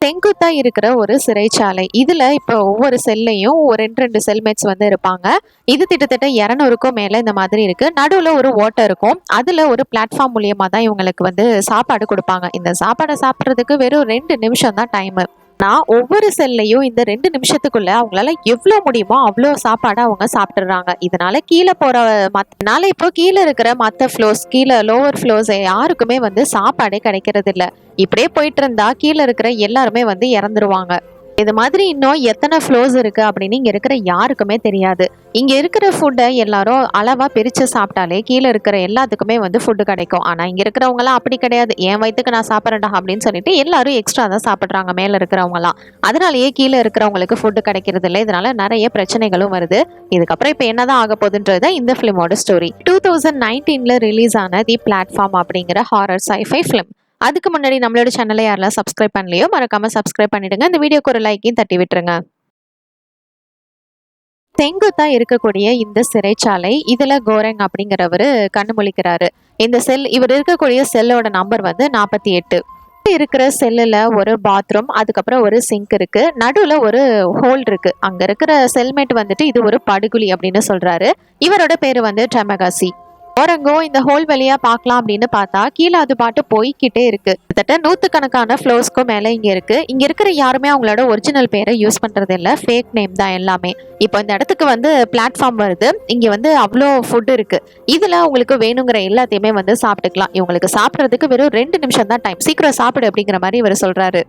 செங்குத்தா இருக்கிற ஒரு சிறைச்சாலை. இதுல இப்போ ஒவ்வொரு செல்லையும் ஒரு 2 செல்மேட்ஸ் வந்து இருப்பாங்க. இது கிட்டத்தட்ட 200க்கும் மேல இந்த மாதிரி இருக்கு. நடுவுல ஒரு ஓட்டை இருக்கும். அதுல ஒரு பிளாட்ஃபார்ம் மூலியமா தான் இவங்களுக்கு வந்து சாப்பாடு குடுப்பாங்க. இந்த சாப்பாட சாப்பிடுறதுக்கு வெறும் 2 நிமிஷம் தான் டைமு. ஒவ்வொரு செல்லையும் இந்த 2 நிமிஷத்துக்குள்ள அவங்களால எவ்வளோ முடியுமோ அவ்வளோ சாப்பாடு அவங்க சாப்பிட்டுறாங்க. இதனால கீழே போற இப்போ கீழே இருக்கிற மற்ற ஃப்ளோர்ஸ் கீழே லோவர் ஃப்ளோர்ஸ் யாருக்குமே வந்து சாப்பாடே கிடைக்கிறது இல்ல. இப்படியே போயிட்டு இருந்தா கீழே இருக்கிற எல்லாருமே வந்து இறந்துருவாங்க. இது மாதிரி இன்னும் எத்தனை ஃப்ளோர்ஸ் இருக்கு அப்படின்னு இங்க இருக்கிற யாருக்குமே தெரியாது. இங்க இருக்கிற ஃபுட்டை எல்லாரும் அளவா பிரிச்சு சாப்பிட்டாலே கீழே இருக்கிற எல்லாத்துக்குமே வந்து ஃபுட்டு கிடைக்கும். ஆனா இங்க இருக்கிறவங்க எல்லாம் அப்படி கிடையாது. என் வயிற்றுக்கு நான் சாப்பிட்றேன்டா அப்படின்னு சொல்லிட்டு எல்லாரும் எக்ஸ்ட்ரா தான் சாப்பிட்றாங்க மேல இருக்கிறவங்க எல்லாம். அதனாலயே கீழே இருக்கிறவங்களுக்கு ஃபுட்டு கிடைக்கிறது இல்லை. இதனால நிறைய பிரச்சனைகளும் வருது. இதுக்கப்புறம் இப்ப என்னதான் ஆக போகுதுன்றது இந்த ஃபிலிமோட ஸ்டோரி. 2019ல ரிலீஸ் ஆன தி பிளாட்ஃபார்ம் அப்படிங்கிற ஹாரர் சைஃபை ஃபிலிம். அதுக்கு முன்னாடி நம்மளோட சேனலை யாரெல்லாம் சப்ஸ்கிரைப் பண்ணலையோ மறக்காம சப்ஸ்கிரைப் பண்ணிடுங்க. இந்த வீடியோக்கு ஒரு லைக்கையும் தட்டி விட்டுருங்க. செங்குத்தா இருக்கக்கூடிய இந்த சிறைச்சாலை இதுல கோரங் அப்படிங்கிறவரு கண்ணு முழிக்கிறாரு. இந்த செல் இவர் இருக்கக்கூடிய செல்லோட நம்பர் வந்து 48. இருக்கிற செல்லுல ஒரு பாத்ரூம், அதுக்கப்புறம் ஒரு சிங்க் இருக்கு. நடுவுல ஒரு ஹோல் இருக்கு. அங்க இருக்கிற செல்மேட் வந்துட்டு இது ஒரு படுகுழி அப்படின்னு சொல்றாரு. இவரோட பேரு வந்து டெமகாசி. ஓரங்கோ இந்த ஹோல் வழியா பார்க்கலாம் அப்படின்னு பார்த்தா கீழே அது பாட்டு போய்கிட்டே இருக்கு. கிட்டத்தட்ட 100கணக்கான ஃப்ளோர்ஸ்க்கும் மேல இங்க இருக்கு. இங்க இருக்கிற யாருமே அவங்களோட ஒரிஜினல் பேரை யூஸ் பண்றது இல்ல, ஃபேக் நேம் தான் எல்லாமே. இப்போ இந்த இடத்துக்கு வந்து பிளாட்ஃபார்ம் வருது. இங்க வந்து அவ்வளோ ஃபுட் இருக்கு. இதுல உங்களுக்கு வேணுங்கிற எல்லாத்தையுமே வந்து சாப்பிட்டுக்கலாம். இவங்களுக்கு சாப்பிட்றதுக்கு வெறும் 2 நிமிஷம் தான் டைம். சீக்கிரம் சாப்பிடு அப்படிங்கிற மாதிரி இவர் சொல்றாரு.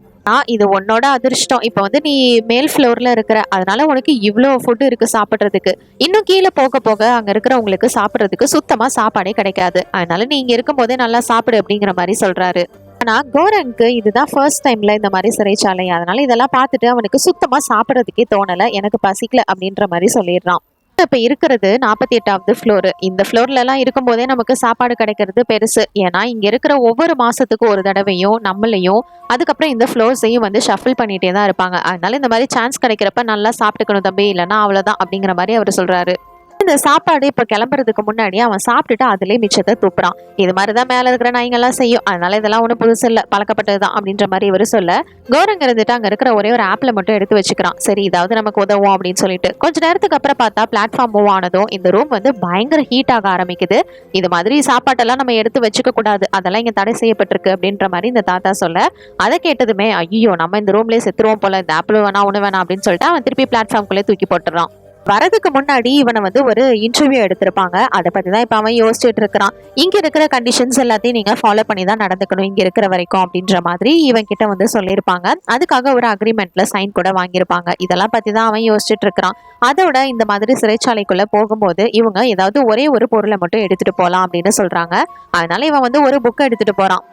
இது உன்னோட அதிர்ஷ்டம். இப்போ வந்து நீ மேல் ஃப்ளோர்ல இருக்கிற, அதனால உனக்கு இவ்வளோ ஃபுட் இருக்கு சாப்பிட்றதுக்கு. இன்னும் கீழே போக போக அங்க இருக்கிறவங்களுக்கு சாப்பிட்றதுக்கு சுத்தமா சாப்பாடே கிடைக்காது. அதனால நீ இங்க இருக்கும் போதே நல்லா சாப்பிடு அப்படிங்கிற மாதிரி சொல்றாரு. ஆனா கோரங்க்கு இதுதான் ஃபர்ஸ்ட் டைம்ல இந்த மாதிரி சிறைச்சாலை. அதனால இதெல்லாம் பார்த்துட்டு அவனுக்கு சுத்தமா சாப்பிட்றதுக்கே தோணல. எனக்கு பசிக்கல அப்படின்ற மாதிரி சொல்லிடுறான். இப்ப இருக்கிறது 48வது ஃப்ளோர். இந்த ஃப்ளோர்ல எல்லாம் இருக்கும் போதே நமக்கு சாப்பாடு கிடைக்கிறது பெருசு. ஏன்னா இங்க இருக்கிற ஒவ்வொரு மாசத்துக்கு ஒரு தடவையும் நம்மளையும் அதுக்கப்புறம் இந்த ஃப்ளோர்ஸையும் வந்து ஷஃபில் பண்ணிட்டே தான் இருப்பாங்க. அதனால இந்த மாதிரி சான்ஸ் கிடைக்கிறப்ப நல்லா சாப்பிட்டுக்கணும் தம்பி, இல்லைன்னா அவ்வளவுதான் அப்படிங்கிற மாதிரி அவர் சொல்றாரு. இந்த சாப்பாடு இப்ப கிளம்புறதுக்கு முன்னாடி அவன் சாப்பிட்டுட்டு அதுலயே மிச்சத்தை துப்புறான். இது மாதிரிதான் மேல இருக்கிற நாய்ங்கெல்லாம் செய்யும். அதனால இதெல்லாம் ஒன்றும் புதுசு இல்லை, பழக்கப்பட்டதுதான் அப்படின்ற மாதிரி இவர் சொல்ல, கௌரங்க இருந்துட்டு அங்க இருக்கிற ஒரே ஒரு ஆப்ல மட்டும் எடுத்து வச்சுக்கிறான். சரி இதாவது நமக்கு உதவும் அப்படின்னு சொல்லிட்டு கொஞ்ச நேரத்துக்கு அப்புறம் பார்த்தா பிளாட்ஃபார்ம் மூவ் ஆனதும் இந்த ரூம் வந்து பயங்கர ஹீட் ஆக ஆரம்பிக்குது. இது மாதிரி சாப்பாட்டெல்லாம் நம்ம எடுத்து வச்சுக்க கூடாது, அதெல்லாம் இங்க தடை செய்யப்பட்டிருக்கு அப்படின்ற மாதிரி இந்த தாத்தா சொல்ல, அதை கேட்டதுமே ஐயோ நம்ம இந்த ரூம்லயே செத்துருவோம் போல, இந்த ஆப்பிள் வேணா ஒண்ணு வேணாம் அப்படின்னு சொல்லிட்டு அவன் திருப்பி பிளாட்ஃபார்ம்குள்ளே தூக்கி போட்டுறான். வரதுக்கு முன்னாடி இவனை வந்து ஒரு இன்டர்வியூ எடுத்திருப்பாங்க. அதை பத்தி தான் இப்ப அவன் யோசிச்சுட்டு இருக்கிறான். இங்க இருக்கிற கண்டிஷன்ஸ் எல்லாத்தையும் நீங்க ஃபாலோ பண்ணி தான் நடந்துக்கணும் இங்க இருக்கிற வரைக்கும் அப்படின்ற மாதிரி இவன் கிட்ட வந்து சொல்லியிருப்பாங்க. அதுக்காக ஒரு அக்ரிமெண்ட்ல சைன் கூட வாங்கியிருப்பாங்க. இதெல்லாம் பத்தி தான் அவன் யோசிச்சுட்டு இருக்கிறான். அதோட இந்த மாதிரி சிறைச்சாலைக்குள்ள போகும்போது இவங்க ஏதாவது ஒரே ஒரு பொருளை மட்டும் எடுத்துட்டு போலாம் அப்படின்னு சொல்றாங்க. அதனால இவன் வந்து ஒரு புக்கை எடுத்துட்டு போறான்.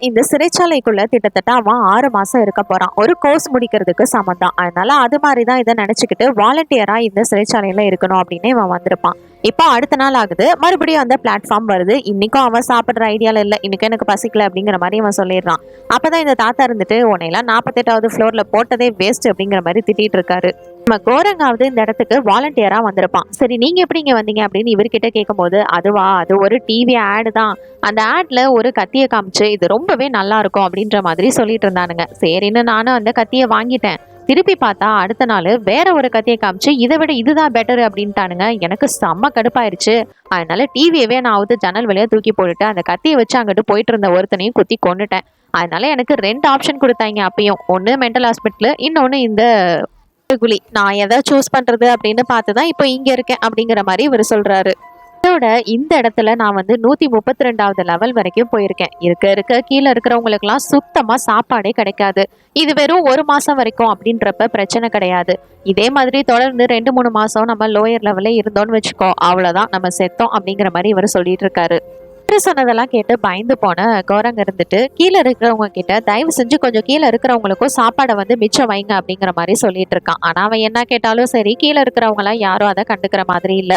இந்த சிறைச்சாலைக்குள்ள கிட்டத்தட்ட அவன் 6 மாசம் இருக்க போறான். ஒரு கோர்ஸ் முடிக்கிறதுக்கு சமம் தான். அதனால அது மாதிரிதான் இதை நினைச்சுக்கிட்டு வாலண்டியரா இந்த சிறைச்சாலையில இருக்கணும் அப்படின்னு இவன் வந்திருப்பான். இப்போ அடுத்த நாள் ஆகுது, மறுபடியும் அந்த பிளாட்ஃபார்ம் வருது. இன்னைக்கும் அவன் சாப்பிட்ற ஐடியால இல்லை, இன்னைக்கு எனக்கு பசிக்கல அப்படிங்கிற மாதிரி இவன் சொல்லிடுறான். அப்பதான் இந்த தாத்தா இருந்துட்டு உன்னையெல்லாம் 48வது ஃப்ளோர்ல போட்டதே வேஸ்ட் அப்படிங்கிற மாதிரி திட்டிட்டு இருக்காரு. நம்ம கோரங்காவது இந்த இடத்துக்கு வாலண்டியரா வந்திருப்பான். சரி நீங்க எப்படி இங்க வந்தீங்க அப்படின்னு இவர்கிட்ட கேட்கும்போது, அது ஒரு டிவி ஆடு தான். அந்த ஆட்ல ஒரு கத்தியை காமிச்சு இது ரொம்பவே நல்லா இருக்கும் அப்படின்ற மாதிரி சொல்லிட்டு இருந்தானுங்க. சரின்னு நானும் அந்த கத்தியை வாங்கிட்டேன். திருப்பி பார்த்தா அடுத்த நாள் வேற ஒரு கத்தியை காமிச்சு இதை விட இதுதான் பெட்டர் அப்படின்ட்டானுங்க. எனக்கு செம்ம கடுப்பாயிருச்சு. அதனால டிவியவே நான் ஜன்னல் வழியா தூக்கி போட்டுட்டு அந்த கத்தியை வச்சு அங்கிட்டு போயிட்டு இருந்த ஒருத்தனையும் குத்தி கொண்டுட்டேன். அதனால எனக்கு 2 ஆப்ஷன் கொடுத்தாங்க அப்பயும். ஒன்னு மென்டல் ஹாஸ்பிட்டல், இன்னொன்னு இந்த குழி. நான் எதை சூஸ் பண்றது அப்படின்னு பார்த்துதான் இப்போ இங்க இருக்கேன் அப்படிங்கிற மாதிரி இவர் சொல்றாரு. இதோட இந்த இடத்துல நான் வந்து 132வது லெவல் வரைக்கும் போயிருக்கேன். இருக்க கீழே இருக்கிறவங்களுக்குலாம் சுத்தமா சாப்பாடே கிடைக்காது. இது வெறும் 1 மாசம் வரைக்கும் அப்படின்றப்ப பிரச்சனை கிடையாது. இதே மாதிரி தொடர்ந்து 2-3 மாசம் நம்ம லோயர் லெவல்ல இருந்தோம்னு வச்சுக்கோ, அவ்வளவுதான் நம்ம செத்தோம் அப்படிங்கிற மாதிரி இவர் சொல்லிட்டு இருக்காரு. சொன்னதெல்லாம் கேட்டு பயந்து போன கௌரங்க இருந்துட்டு கீழே இருக்கிறவங்க கிட்ட தயவு செஞ்சு கொஞ்சம் கீழே இருக்கிறவங்களுக்கும் சாப்பாடை வந்து மிச்சம் வைங்க அப்படிங்கிற மாதிரி சொல்லிட்டு இருக்கான். ஆனா அவன் என்ன கேட்டாலும் சரி, கீழே இருக்கிறவங்க எல்லாம் யாரும் அதை கண்டுக்கிற மாதிரி இல்ல.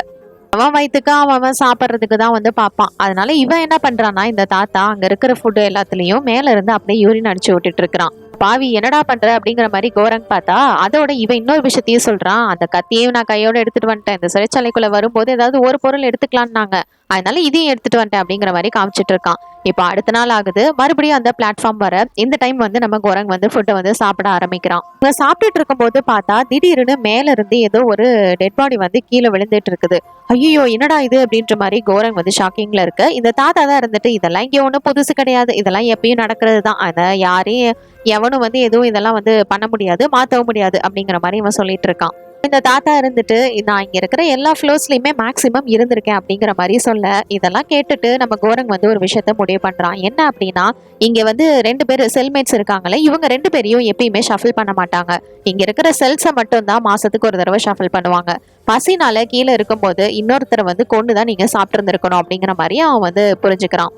அவன் வயிற்றுக்கு அவன் சாப்பிட்றதுக்கு தான் வந்து பார்ப்பான். அதனால இவன் என்ன பண்றான்னா, இந்த தாத்தா அங்க இருக்கிற ஃபுட்டு எல்லாத்துலயும் மேல இருந்து அப்படியே யூரின் அடிச்சு விட்டுட்டு இருக்கிறான். பாவி என்னடா பண்ற அப்படிங்கிற மாதிரி கோரங் பார்த்தா அதோட இவன் இன்னொரு விஷயத்தையும் சொல்றான். அந்த கத்தியையும் நான் கையோட எடுத்துட்டு வந்துட்டேன். இந்த சிறைச்சாலைக்குள்ள வரும்போது ஏதாவது ஒரு பொருள் எடுத்துக்கலான்னாங்க. அதனால இதையும் எடுத்துட்டு வந்துட்டேன் அப்படிங்கிற மாதிரி காமிச்சிட்டு இருக்கான். இப்போ அடுத்த நாள் ஆகுது, மறுபடியும் அந்த பிளாட்ஃபார்ம் வர இந்த டைம் வந்து நம்ம கோரங் வந்து ஃபுட்டை வந்து சாப்பிட ஆரம்பிக்கிறான். இவங்க சாப்பிட்டுட்டு இருக்கும்போது பார்த்தா திடீர்னு மேல இருந்து ஏதோ ஒரு டெட் பாடி வந்து கீழே விழுந்துட்டு இருக்குது. ஐயோ என்னடா இது அப்படின்ற மாதிரி கோரங் வந்து ஷாக்கிங்ல இருக்கு. இந்த தாத்தா தான் இருந்துட்டு இதெல்லாம் இங்கே ஒன்றும் புதுசு கிடையாது, இதெல்லாம் எப்பயும் நடக்கிறது தான், அதை யாரையும் எவனும் வந்து எதுவும் இதெல்லாம் வந்து பண்ண முடியாது, மாற்றவும் முடியாது அப்படிங்கிற மாதிரி இவன் சொல்லிட்டு இருக்கான். இந்த தாத்தா இருந்துட்டு நான் இங்க இருக்கிற எல்லா ஃப்ளோர்ஸ்லயுமே மேக்சிமம் இருந்திருக்கேன் அப்படிங்கிற மாதிரி சொல்ல, இதெல்லாம் கேட்டுட்டு நம்ம கோரங் வந்து ஒரு விஷயத்த முடிவு பண்றான். என்ன அப்படின்னா, இங்க வந்து 2 பேர் செல்மேட்ஸ் இருக்காங்களே, இவங்க 2 பேரையும் எப்பயுமே ஷஃபில் பண்ண மாட்டாங்க. இங்க இருக்கிற செல்ஸை மட்டும் தான் மாசத்துக்கு ஒரு தடவை ஷஃபில் பண்ணுவாங்க. பசினால கீழே இருக்கும்போது இன்னொருத்தரை வந்து கொண்டு தான் நீங்க சாப்பிட்டு இருந்திருக்கணும் அப்படிங்கிற மாதிரி அவன் வந்து புரிஞ்சுக்கிறான்.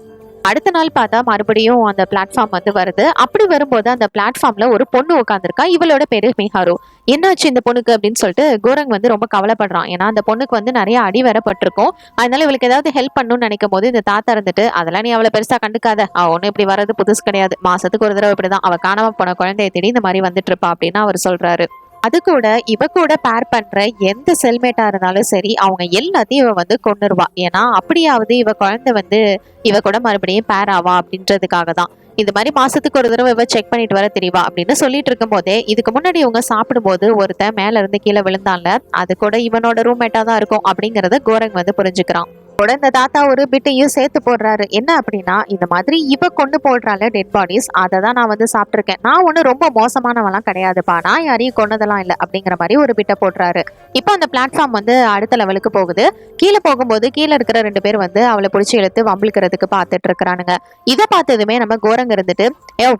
அடுத்த நாள் பார்த்தா மறுபடியும் அந்த பிளாட்ஃபார்ம் வந்து வருது. அப்படி வரும்போது அந்த பிளாட்ஃபார்ம்ல ஒரு பொண்ணு உட்காந்துருக்கா. இவளோட பேரு மிஹாரு. என்னாச்சு இந்த பொண்ணுக்கு அப்படின்னு சொல்லிட்டு கோரங் வந்து ரொம்ப கவலைப்படுறான். ஏன்னா அந்த பொண்ணுக்கு வந்து நிறைய அடி வரப்பட்டிருக்கும். அதனால இவளுக்கு ஏதாவது ஹெல்ப் பண்ணணும்னு நினைக்கும் போது இந்த தாத்தா இருந்துட்டு அதெல்லாம் நீ அவளை பெருசா கண்டுக்காத, அவ ஒன்னும் இப்படி வர்றது புதுசு கிடையாது, மாசத்துக்கு ஒரு தடவை இப்படிதான் அவ காணாம போன குழந்தைய தேடி இந்த மாதிரி வந்துட்டு இருப்பா அப்படின்னு அவர் சொல்றாரு. அது கூட இவ கூட பேர் பண்ற எந்த செல்மேட்டா இருந்தாலும் சரி அவங்க எல்லாத்தையும் இவ வந்து கொண்டுருவா. ஏன்னா அப்படியாவது இவ குழந்தை வந்து இவ கூட மறுபடியும் பேர் ஆவா அப்படின்றதுக்காக தான். இந்த மாதிரி மாசத்துக்கு ஒரு தடவை இவ செக் பண்ணிட்டு வர தெரியவா அப்படின்னு சொல்லிட்டு இருக்கும் போதே இதுக்கு முன்னாடி இவங்க சாப்பிடும்போது ஒருத்தன் மேல இருந்து கீழே விழுந்தான்ல, அது கூட இவனோட ரூம்மேட்டா தான் இருக்கும் அப்படிங்கறத கோரங் வந்து புரிஞ்சுக்கிறான். கூட இந்த தாத்தா ஒரு பிட்டையும் சேர்த்து போடுறாரு. என்ன அப்படின்னா, இந்த மாதிரி இவ கொண்டு போடுறால டெட் பாடிஸ், அதை தான் நான் வந்து சாப்பிட்டுருக்கேன், நான் ஒன்றும் ரொம்ப மோசமானவெல்லாம் கிடையாதுப்பா, நான் யாரையும் கொண்டதெல்லாம் இல்லை அப்படிங்கிற மாதிரி ஒரு பிட்டை போடுறாரு. இப்போ அந்த பிளாட்ஃபார்ம் வந்து அடுத்த லெவலுக்கு போகுது. கீழே போகும்போது கீழே இருக்கிற 2 பேர் வந்து அவளை பிடிச்சி இழுத்து வம்பிழுக்கிறதுக்கு பார்த்துட்டு இருக்கிறானுங்க. இதை பார்த்ததுமே நம்ம கோரங்க இருந்துட்டு,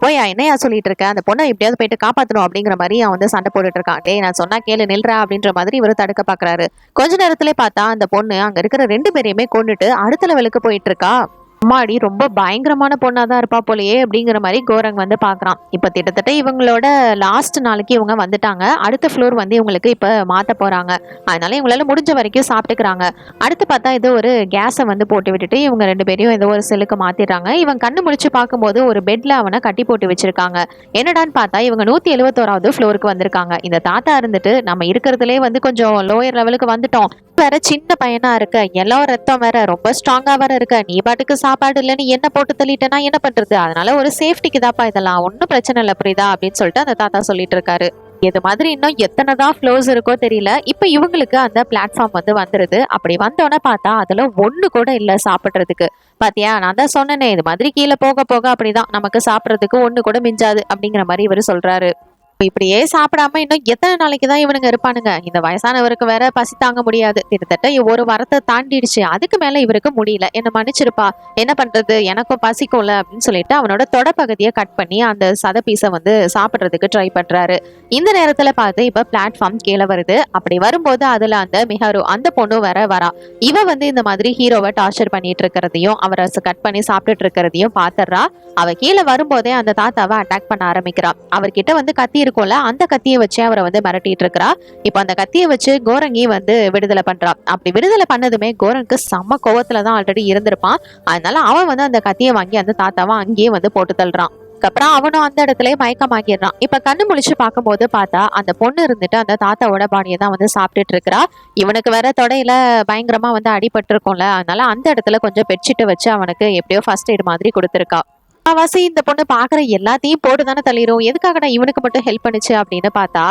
போய் என்னையா சொல்லிட்டு இருக்க, அந்த பொண்ணை எப்படியாவது போயிட்டு காப்பாற்றணும் அப்படிங்கிற மாதிரி அவன் வந்து சண்டை போட்டுட்டு இருக்கான். டேய் நான் சொன்னா கேளு நில்றா அப்படின்ற மாதிரி இவர் தடுக்க பாக்குறாரு. கொஞ்ச நேரத்திலே பார்த்தா அந்த பொண்ணு அங்க இருக்கிற 2 பேரையுமே கொண்டுட்டு அடுத்த லெவலுக்கு போயிட்டு இருக்கா. அம்மாடி ரொம்ப பயங்கரமான பொண்ணா தான் இருப்பா போலயே அப்படிங்கிற மாதிரி கோரங் வந்து பாக்குறான். இப்ப கிட்டத்தட்ட இவங்களோட லாஸ்ட் நாளைக்கு இவங்க வந்துட்டாங்க. அடுத்த ஃப்ளோர் வந்து இவங்களுக்கு இப்ப மாத்த போறாங்க. அதனால இவங்களால முடிஞ்ச வரைக்கும் சாப்பிட்டுக்கிறாங்க. அடுத்து பார்த்தா ஏதோ ஒரு கேஸை வந்து போட்டு விட்டுட்டு இவங்க 2 பேரையும் ஏதோ ஒரு செல்லுக்கு மாத்திடுறாங்க. இவன் கண்ணு முடிச்சு பார்க்கும்போது ஒரு பெட்ல அவனை கட்டி போட்டு வச்சிருக்காங்க. என்னடான்னு பார்த்தா இவங்க 171வது ஃப்ளோருக்கு வந்திருக்காங்க. இந்த தாத்தா இருந்துட்டு நம்ம இருக்கிறதுலே வந்து கொஞ்சம் லோயர் லெவலுக்கு வந்துட்டோம், வேற சின்ன பையனா இருக்க, எல்லாம் ரத்தம் வேற ரொம்ப ஸ்ட்ராங்கா வேற இருக்க, நீ பாட்டுக்கு சாப்பாடு இல்லைன்னு என்ன போட்டு தள்ளிட்டேன்னா என்ன பண்றது, அதனால ஒரு சேஃப்டிக்கு தாப்பா, இதெல்லாம் ஒன்றும் பிரச்சனை இல்லை புரியுதா அப்படின்னு சொல்லிட்டு அந்த தாத்தா சொல்லிட்டு இருக்காரு. இது மாதிரி இன்னும் எத்தனைதான் ஃப்ளோர்ஸ் இருக்கோ தெரியல. இப்ப இவங்களுக்கு அந்த பிளாட்ஃபார்ம் வந்து வந்துருது. அப்படி வந்தோன்னே பார்த்தா அதுல ஒண்ணு கூட இல்ல சாப்பிடுறதுக்கு. பாத்தியா நான் தான் சொன்னேனே, இது மாதிரி கீழே போக போக அப்படிதான், நமக்கு சாப்பிடறதுக்கு ஒண்ணு கூட மிஞ்சாது அப்படிங்கிற மாதிரி இவரு சொல்றாரு. இப்படியே சாப்பிடாம இன்னும் எத்தனை நாளைக்கு தான் இவனுங்க இருப்பானுங்க. இந்த வயசானவருக்கு வேற பசி தாங்க முடியாது, கிட்டத்தட்ட ஒரு வாரத்தை தாண்டிடுச்சு, அதுக்கு மேல இவருக்கு முடியல, என்ன மன்னிச்சிருப்பா, என்ன பண்றது எனக்கும் பசிக்கும்ல அப்படின்னு சொல்லிட்டு அவனோட தொடப்பகுதியை கட் பண்ணி அந்த சத பீஸை வந்து சாப்பிட்றதுக்கு ட்ரை பண்றாரு. இந்த நேரத்துல பார்த்து இப்ப பிளாட்ஃபார்ம் கீழே வருது. அப்படி வரும்போது அதுல அந்த மிஹாரு அந்த பொண்ணு வேற வரா. இவ வந்து இந்த மாதிரி ஹீரோவை டார்ச்சர் பண்ணிட்டு இருக்கிறதையும் அவரை கட் பண்ணி சாப்பிட்டுட்டு இருக்கிறதையும் பாத்துறா. அவ கீழே வரும்போதே அந்த தாத்தாவை அட்டாக் பண்ண ஆரம்பிக்கிறா. அவர்கிட்ட வந்து கத்தி இருக்கும்ல, அந்த கத்தியை வச்சு அவரை வந்து மிரட்டிட்டு இருக்கிறா. இப்போ அந்த கத்தியை வச்சு கோரங்கி வந்து விடுதலை பண்றா. அப்படி விடுதலை பண்ணதுமே கோரங்க்கு செம்ம கோவத்துலதான் ஆல்ரெடி இருந்திருப்பான். அதனால அவன் வந்து அந்த கத்தியை வாங்கி அந்த தாத்தாவை அங்கேயே வந்து போட்டு தள்ளுறான். அதுக்கப்புறம் அவனும் அந்த இடத்துல மயக்கமாக்கிடுறான். இப்ப கண்ணு முழிச்சு பார்க்கும்போது பார்த்தா அந்த பொண்ணு இருந்துட்டு அந்த தாத்தாவோட பாடியை தான் வந்து சாப்பிட்டுட்டு இருக்கிறா. இவனுக்கு வேற தொடையில பயங்கரமா வந்து அடிபட்டு இருக்கும்ல, அதனால அந்த இடத்துல கொஞ்சம் பெட்ஷீட்டை வச்சு அவனுக்கு எப்படியோ ஃபர்ஸ்ட் எய்ட் மாதிரி கொடுத்துருக்கா. வாசி இந்த பொண்ணு பாக்குற எல்லாத்தையும் போட்டு தானே தள்ளிரும், எதுக்காக இவனுக்கு மட்டும் ஹெல்ப் பண்ணுச்சு அப்படின்னு பார்த்தா,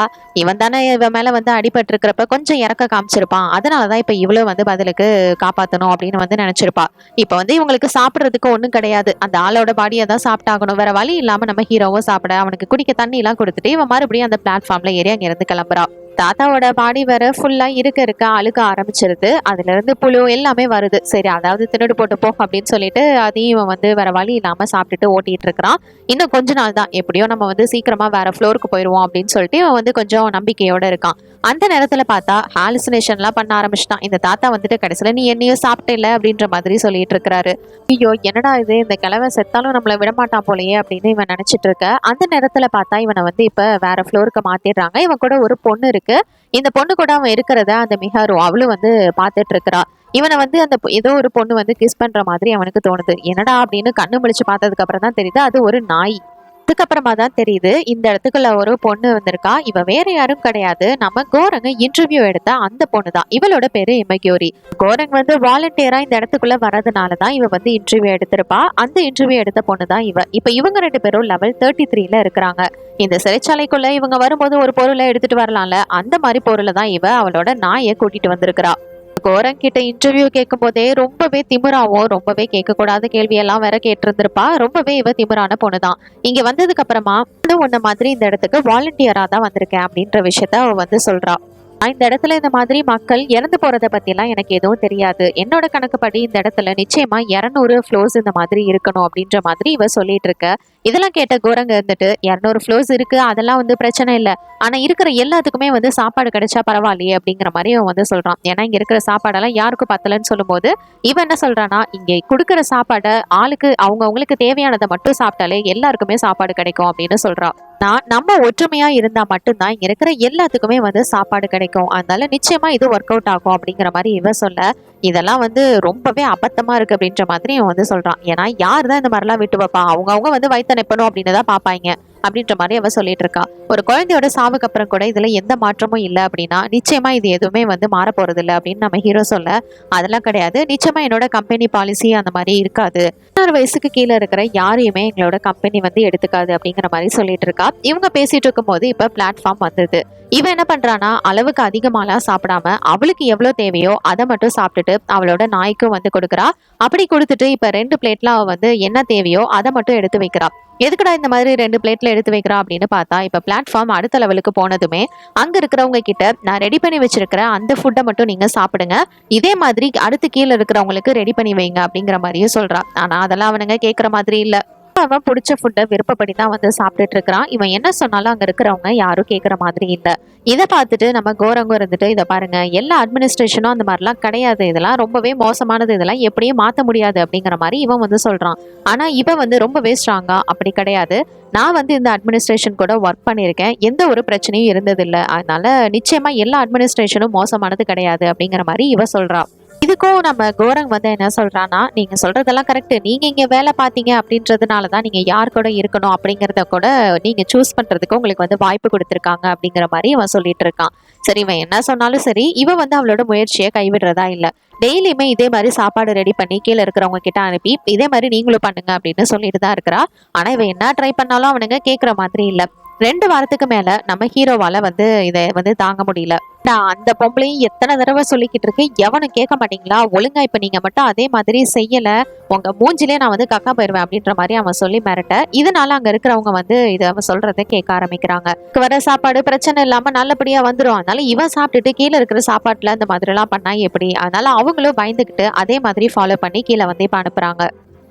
இவன் தானே இவன் மேல வந்து அடிபட்டு இருக்கிறப்ப கொஞ்சம் இறக்க காமிச்சிருப்பான். அதனாலதான் இப்ப இவ்வளவு வந்து பதிலுக்கு காப்பாத்தணும் அப்படின்னு வந்து நினைச்சிருப்பா. இப்ப வந்து இவங்களுக்கு சாப்பிடுறதுக்கு ஒண்ணும் கிடையாது, அந்த ஆளோட பாடியை தான் சாப்பிட்டாகணும், வேற வழி இல்லாம நம்ம ஹீரோவும் சாப்பிட அவனுக்கு குடிக்க தண்ணி எல்லாம் கொடுத்துட்டு இவன் மறுபடியும் அந்த பிளாட்ஃபார்ம்ல ஏறி அங்க இருந்து கிளம்புறா. தாத்தாவோட பாடி வேற ஃபுல்லா இருக்க அழுக ஆரம்பிச்சிருது. அதுல இருந்து புழு எல்லாமே வருது. சரி அதாவது தின்னுட்டு போட்டு போ அப்படின்னு சொல்லிட்டு அதையும் இவன் வந்து வேற வழி இல்லாம சாப்பிட்டுட்டு ஓட்டிட்டு இருக்கிறான். இன்னும் கொஞ்ச நாள் தான், எப்படியோ நம்ம வந்து சீக்கிரமா வேற ஃப்ளோருக்கு போயிடுவோம் அப்படின்னு சொல்லிட்டு இவன் வந்து கொஞ்சம் நம்பிக்கையோட இருக்கான். அந்த நேரத்துல பார்த்தா ஹாலுசினேஷன்லாம் பண்ண ஆரம்பிச்சிட்டான். இந்த தாத்தா வந்துட்டு கடைசியில நீ என்னையும் சாப்பிட்டே இல்லை அப்படின்ற மாதிரி சொல்லிட்டு இருக்கிறாரு. ஐயோ என்னடா இது, இந்த கிழவை செத்தாலும் நம்மளை விடமாட்டான் போலயே அப்படின்னு இவன் நினைச்சிட்டு இருக்க. அந்த நேரத்துல பார்த்தா இவனை வந்து இப்ப வேற ஃப்ளோருக்கு மாத்திடுறாங்க. இவன் கூட ஒரு பொண்ணு இருக்கு. இந்த பொண்ணு கூட அவன் இருக்கிறத அந்த மிஹாரு அவளும் வந்து பாத்துட்டு இருக்கிறா. இவனை வந்து அந்த ஏதோ ஒரு பொண்ணு வந்து கிஸ் பண்ற மாதிரி அவனுக்கு தோணுது. என்னடா அப்படின்னு கண்ணு முழிச்சு பார்த்ததுக்கு அப்புறம் தான் தெரியுது அது ஒரு நாய். அதுக்கப்புறமா தான் தெரியுது இந்த இடத்துக்குள்ள ஒரு பொண்ணு வந்திருக்கா. இவ வேற யாரும் கிடையாது, நம்ம கோரங்க இன்டர்வியூ எடுத்த அந்த பொண்ணு தான். இவளோட பேரு இமகியோரி. கோரங் வந்து வாலண்டியரா இந்த இடத்துக்குள்ள வரதுனாலதான் இவ வந்து இன்டர்வியூ எடுத்திருப்பா. அந்த இன்டர்வியூ எடுத்த பொண்ணு தான் இவ. இப்ப இவங்க 2 பேரும் லெவல் 33ல இருக்கிறாங்க. இந்த சிறைச்சாலைக்குள்ள இவங்க வரும்போது ஒரு பொருளை எடுத்துட்டு வரலாம்ல, அந்த மாதிரி பொருளை தான் இவ அவளோட நாயை கூட்டிட்டு வந்திருக்கிறா. கோரங் கிட்ட இன்டர்வியூ கேட்கும் போதே ரொம்பவே திமிராவும், ரொம்பவே கேட்கக்கூடாத கேள்வியெல்லாம் வேற கேட்டிருந்திருப்பா. ரொம்பவே இவ திமிரான பொண்ணுதான். இங்க வந்ததுக்கு அப்புறமா உன்ன மாதிரி இந்த இடத்துக்கு வாலண்டியரா தான் வந்திருக்கேன் அப்படின்ற விஷயத்த அவ வந்து சொல்றா. இந்த இடத்துல இந்த மாதிரி மக்கள் இறந்து போறதை பத்திலாம் எனக்கு எதுவும் தெரியாது. என்னோட கணக்குப்படி இந்த இடத்துல நிச்சயமா 200 ஃப்ளோர்ஸ் இந்த மாதிரி இருக்கணும் அப்படின்ற மாதிரி இவ சொல்லிட்டு இருக்க. இதெல்லாம் கேட்ட கோரங்க இருந்துட்டு 200 ஃப்ளோர்ஸ் இருக்கு, அதெல்லாம் வந்து பிரச்சனை இல்லை, ஆனா இருக்கிற எல்லாத்துக்குமே வந்து சாப்பாடு கிடைச்சா பரவாயில்லையே அப்படிங்கிற மாதிரி அவன் வந்து சொல்றான். ஏன்னா இங்க இருக்கிற சாப்பாடெல்லாம் யாருக்கும் பத்தலன்னு சொல்லும் போது இவன் என்ன சொல்றானா, இங்க கொடுக்குற சாப்பாடை ஆளுக்கு அவங்களுக்கு தேவையானதை மட்டும் சாப்பிட்டாலே எல்லாருக்குமே சாப்பாடு கிடைக்கும் அப்படின்னு சொல்றான். நம்ம ஒற்றுமையா இருந்தா மட்டும்தான் இங்க இருக்கிற எல்லாத்துக்குமே வந்து சாப்பாடு கிடைக்கும், அதனால நிச்சயமா இது ஒர்க் அவுட் ஆகும் அப்படிங்கிற மாதிரி இவ சொல்ல, இதெல்லாம் வந்து ரொம்பவே அபத்தமா இருக்கு அப்படின்ற மாதிரி இவன் வந்து சொல்றான். ஏன்னா யார் தான் இந்த மாதிரிலாம் விட்டு வைப்பா, அவங்க வந்து வயிற்று நிப்பணும் அப்படின்னு தான் பாப்பாங்க அப்படின்ற மாதிரி அவ சொல்லிட்டு இருக்கா. ஒரு குழந்தையோட சாவுக்கு அப்புறம் கூட இதுல எந்த மாற்றமும் இல்லை அப்படின்னா நிச்சயமா இது எதுவுமே வந்து மாற போறது இல்லை அப்படின்னு நம்ம ஹீரோ சொல்ல, அதெல்லாம் கிடையாது, நிச்சயமா என்னோட கம்பெனி பாலிசி அந்த மாதிரி இருக்காது, 16 வயசுக்கு கீழே இருக்கிற யாரையுமே எங்களோட கம்பெனி வந்து எடுத்துக்காது அப்படிங்கிற மாதிரி சொல்லிட்டு இருக்கா. இவங்க பேசிட்டு இருக்கும் போது இப்ப பிளாட்ஃபார்ம் வந்தது. இவன் என்ன பண்றானா, அளவுக்கு அதிகமாலாம் சாப்பிடாம அவளுக்கு எவ்வளவு தேவையோ அதை மட்டும் சாப்பிட்டுட்டு அவளோட நாய்க்கும் வந்து கொடுக்குறா. அப்படி கொடுத்துட்டு இப்ப 2 பிளேட்ல அவ வந்து என்ன தேவையோ அதை மட்டும் எடுத்து வைக்கிறா. எதுக்குடா இந்த மாதிரி 2 பிளேட்ல எடுத்து வைக்கிறா அப்படின்னு பார்த்தா, இப்ப பிளாட்ஃபார்ம் அடுத்த லெவலுக்கு போனதுமே அங்க இருக்கிறவங்க கிட்ட நான் ரெடி பண்ணி வச்சிருக்கிற அந்த ஃபுட்டை மட்டும் நீங்க சாப்பிடுங்க, இதே மாதிரி அடுத்து கீழே இருக்கிறவங்களுக்கு ரெடி பண்ணி வைங்க அப்படிங்கிற மாதிரியும் சொல்றா. ஆனா அதெல்லாம் அவனுங்க கேட்கற மாதிரி இல்ல. அவன் பிடிச்ச ஃபுட்டை விருப்பப்படி தான் வந்து சாப்பிட்டுட்டு இருக்கிறான். இவன் என்ன சொன்னாலும் அங்க இருக்கிறவங்க யாரும் கேட்கற மாதிரி இல்ல. இதை பார்த்துட்டு நம்ம கோரங்கம் இருந்துட்டு, இதை பாருங்க, எல்லா அட்மினிஸ்ட்ரேஷனும் அந்த மாதிரிலாம் கிடையாது, இதெல்லாம் ரொம்பவே மோசமானது, இதெல்லாம் எப்படியும் மாற்ற முடியாது அப்படிங்கிற மாதிரி இவன் வந்து சொல்றான். ஆனா இவன் வந்து ரொம்பவே ஸ்ட்ராங்கா, அப்படி கிடையாது, நான் வந்து இந்த அட்மினிஸ்ட்ரேஷன் கூட ஒர்க் பண்ணியிருக்கேன், எந்த ஒரு பிரச்சனையும் இருந்ததில்லை, அதனால நிச்சயமா எல்லா அட்மினிஸ்ட்ரேஷனும் மோசமானது கிடையாது அப்படிங்கிற மாதிரி இவ சொல்றா. இதுக்கும் நம்ம கோரங் வந்து என்ன சொல்றான்னா, நீங்க சொல்றதெல்லாம் கரெக்ட், நீங்க இங்க வேலை பார்த்தீங்க அப்படின்றதுனாலதான் நீங்க யார் கூட இருக்கணும் அப்படிங்கறத கூட நீங்க சூஸ் பண்றதுக்கு உங்களுக்கு வந்து வாய்ப்பு கொடுத்துருக்காங்க அப்படிங்கிற மாதிரி இவன் சொல்லிட்டு இருக்கான். சரி, இவன் என்ன சொன்னாலும் சரி, இவன் வந்து அவளோட முயற்சியை கைவிடுறதா இல்ல. டெய்லியுமே இதே மாதிரி சாப்பாடு ரெடி பண்ணி கீழே இருக்கிறவங்க கிட்ட அனுப்பி இதே மாதிரி நீங்களும் பண்ணுங்க அப்படின்னு சொல்லிட்டு தான் இருக்கிறா. ஆனா இவன் என்ன ட்ரை பண்ணாலும் அவனுங்க கேட்கற மாதிரி இல்ல. 2 வாரத்துக்கு மேல நம்ம ஹீரோவால வந்து இதை வந்து தாங்க முடியல. நான் அந்த பொம்பளையும் எத்தனை தடவை சொல்லிக்கிட்டு இருக்கேன், எவனும் கேட்க மாட்டீங்களா, ஒழுங்கா இப்ப நீங்க மட்டும் அதே மாதிரி செய்யல, உங்க மூஞ்சிலே நான் வந்து கக்கா போயிருவேன் அப்படின்ற மாதிரி அவன் சொல்லி மிரட்ட, இதனால அங்க இருக்கிறவங்க வந்து இதை அவன் சொல்றதை கேட்க ஆரம்பிக்கிறாங்க. வர சாப்பாடு பிரச்சனை இல்லாம நல்லபடியா வந்துடும், அதனால இவன் சாப்பிட்டுட்டு கீழே இருக்கிற சாப்பாட்டுல இந்த மாதிரி எல்லாம் பண்ணா எப்படி, அதனால அவங்களும் பயந்துகிட்டு அதே மாதிரி ஃபாலோ பண்ணி கீழே வந்து இப்ப அனுப்புறாங்க.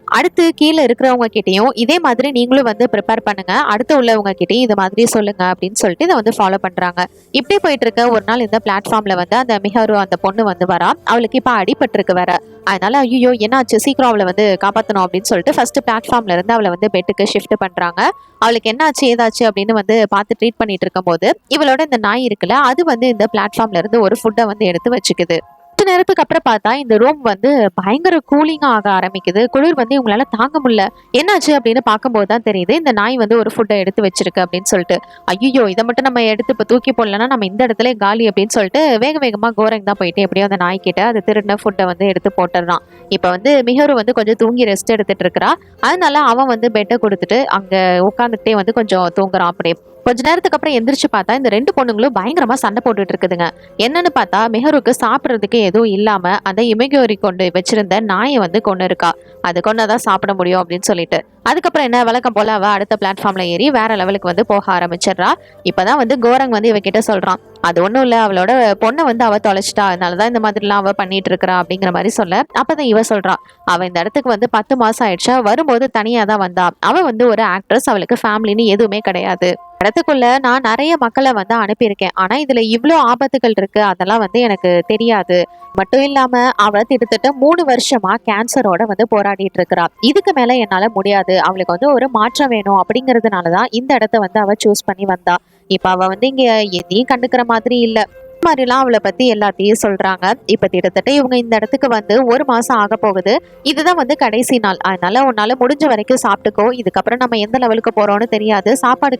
அடுத்து கீழே இருக்கிறவங்க கிட்டையும் இதே மாதிரி நீங்களும் வந்து ப்ரிப்பேர் பண்ணுங்க, அடுத்து உள்ளவங்க கிட்டையும் இது மாதிரி சொல்லுங்க அப்படின்னு சொல்லிட்டு இதை வந்து ஃபாலோ பண்றாங்க. இப்படி போயிட்டு இருக்க ஒரு நாள் இந்த பிளாட்ஃபார்ம்ல வந்து அந்த மிஹரு அந்த பொண்ணு வந்து வரா. அவளுக்கு இப்ப அடிபட்டிருக்கு வேற, அதனால ஐயோ என்னாச்சு, சீக்கிரம் அவளை வந்து காப்பாற்றணும் அப்படின்னு சொல்லிட்டு ஃபர்ஸ்ட் பிளாட்ஃபார்ம்ல இருந்து அவளை வந்து பெட்டுக்கு ஷிஃப்ட் பண்றாங்க. அவளுக்கு என்னாச்சு ஏதாச்சு அப்படின்னு வந்து பார்த்து ட்ரீட் பண்ணிட்டு இருக்கும் போது இவளோட இந்த நாய் இருக்குல்ல, அது வந்து இந்த பிளாட்ஃபார்ம்ல இருந்து ஒரு ஃபுட்டை வந்து எடுத்து வச்சுக்குது. நேரத்துக்கு அப்புறம் பார்த்தா இந்த ரூம் வந்து பயங்கர கூலிங்கா ஆக ஆரம்பிக்குது. குளிர் வந்து இவங்களால தாங்க முடியல. என்னாச்சு அப்படின்னு பார்க்கும்போது தான் தெரியுது இந்த நாய் வந்து ஒரு ஃபுட்டை எடுத்து வச்சிருக்கு அப்படின்னு சொல்லிட்டு. ஐயோ, இதை மட்டும் நம்ம எடுத்து இப்போ தூக்கி போடலன்னா நம்ம இந்த இடத்துல காலி அப்படின்னு சொல்லிட்டு வேக வேகமா கோரங் தான் போயிட்டு எப்படியோ அந்த நாய் கிட்ட அது திருடின ஃபுட்டை வந்து எடுத்து போட்டுறான். இப்ப வந்து மிஹரு வந்து கொஞ்சம் தூங்கி ரெஸ்ட் எடுத்துட்டு இருக்கிறா. அதனால அவன் வந்து பெட்டை கொடுத்துட்டு அங்க உட்காந்துட்டே வந்து கொஞ்சம் தூங்குறான். அப்படியே கொஞ்ச நேரத்துக்கு அப்புறம் எந்திரிச்சு பார்த்தா இந்த 2 பொண்ணுங்களும் பயங்கரமா சண்டை போட்டுட்டு இருக்குதுங்க. என்னன்னு பார்த்தா மிஹருக்கு சாப்பிட்றதுக்கு எதுவும் இல்லாம அந்த இமிகியோரி கொண்டு வச்சிருந்த நாயை வந்து கொண்டு இருக்கா. அது கொண்டுதான் சாப்பிட முடியும் அப்படின்னு சொல்லிட்டு அதுக்கப்புறம் என்ன வழக்கம் போல அவ அடுத்த பிளாட்ஃபார்ம்ல ஏறி வேற லெவலுக்கு வந்து போக ஆரம்பிச்சிடுறா. இப்பதான் வந்து கோரங் வந்து இவகிட்ட சொல்றான், அது ஒண்ணும் இல்ல, அவளோட பொண்ணை வந்து அவ தொலைச்சிட்டா, அதனாலதான் இந்த மாதிரி எல்லாம் அவ பண்ணிட்டு இருக்கிறா அப்படிங்கிற மாதிரி சொல்ல, அப்பதான் இவ சொல்றா, அவ இந்த இடத்துக்கு வந்து 10 மாசம் ஆயிடுச்சா, வரும்போது தனியா தான் வந்தா, அவ வந்து ஒரு ஆக்ட்ரஸ், அவளுக்கு ஃபேமிலின்னு எதுவுமே கிடையாது, இடத்துக்குள்ள நான் நிறைய மக்களை வந்து அனுப்பியிருக்கேன், ஆனா இதுல இவ்வளோ ஆபத்துகள் இருக்கு அதெல்லாம் வந்து எனக்கு தெரியாது, மட்டும் இல்லாம அவ கிட்டத்தட்ட 3 வருஷமா கேன்சரோட வந்து போராடிட்டு இருக்கிறா, இதுக்கு மேல என்னால முடியாது, அவளுக்கு வந்து ஒரு மாற்றம் வேணும் அப்படிங்கறதுனாலதான் இந்த இடத்த வந்து அவ சூஸ் பண்ணி வந்தா. இப்ப அவ வந்து இங்க எதையும் கண்டுக்கிற மாதிரி இல்ல. மாதிரிலாம் அவளை பத்தி எல்லாத்தையும் சொல்றாங்க. இப்ப கிட்டத்தட்ட இவங்க இந்த இடத்துக்கு வந்து 1 மாசம் ஆக போகுது. இதுதான் வந்து கடைசி நாள். அதனால உன்னால முடிஞ்ச வரைக்கும் சாப்பிட்டுக்கோ. இதுக்கப்புறம் நம்ம எந்த லெவலுக்கு போறோம்னு தெரியாது. சாப்பாடு